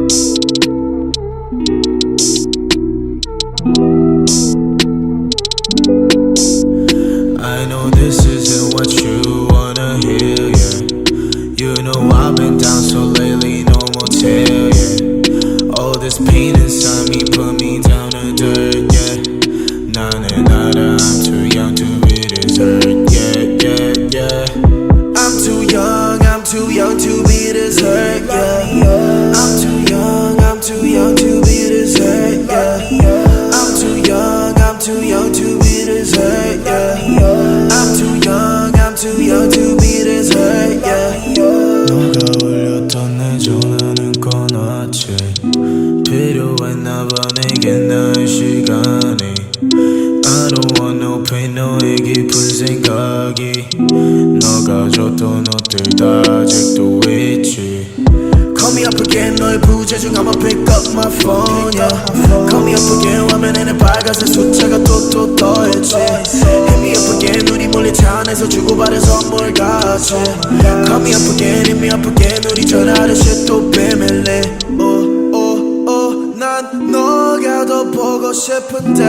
I know this isn't what you wanna hear, yeah. You know I've been down so lately, no motel, yeah. All this pain inside me put me down to dirt, yeah. Nada, I'm too young to be this hurt, yeah. I'm too young to be this hurt, yeah. I'm too young to be this hurt, yeah. I'm too young to be this hurt, yeah. I'm too young to be this hurt, yeah. 너가 울렸던 내 전화는 꺼놨지. 필요했나봐 내겐 나의 시간이. I don't want no pain, 너의 깊은 생각이. 너가 줬던 옷들 다 아직도 있지. Call me up again, 너의 부재중 I'ma pick up my phone, yeah. Call me up again, 화면에는 빨간색 숫자가 또 떠있지. Hit me up again, 우리 몰래 차 안에서 주고받은 선물 같이. Call me up again, hit me up again, 우리 전화하듯이 또 비밀리. 난 너가 더 보고 싶은데,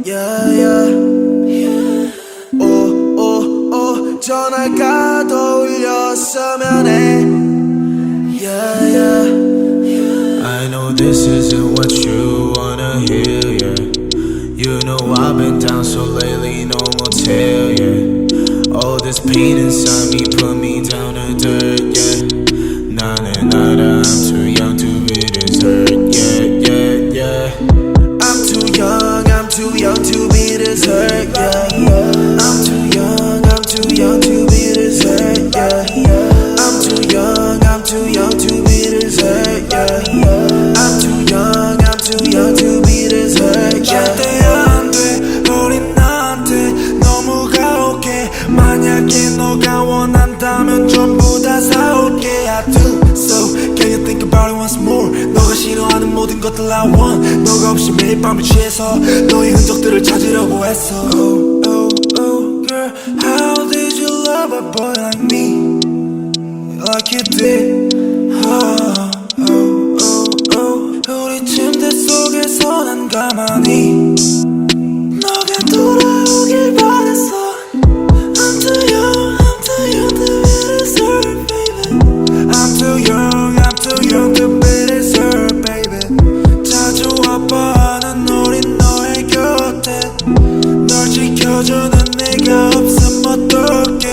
yeah. 전화가 더 울렸으면 해. Yeah. I know this isn't what you wanna hear, yeah. You know I've been down so lately, no motel, yeah. All this pain inside me put me down to dirt, yeah. Nada, I'm too young to be this hurt, yeah. I'm too young to be this hurt, yeah. I'm too young to be this hurt, yeah. I'm too young to be this hurt, yeah. I'm too young to be this hurt, yeah. 절대 안 돼, 우린 나한테 너무 가혹해. 만약에 너가 원한다면 전부 다 사올게. I do so, can you think about it once more? 너가 싫어하는 모든 것들 I want. 너가 없이 매일 밤을 취해서 너의 흔적들을 찾으려고 했어. Oh, girl, how did you love a boy like me? Like you did. 우리 침대 속에서 난 가만히 너가 돌아오길 바랬어. I'm too young to be this hurt, baby. I'm too young to be this hurt, baby. 자주 와봐하는 우린 너의 곁에 널 지켜주는 내가 없으면 어떡해.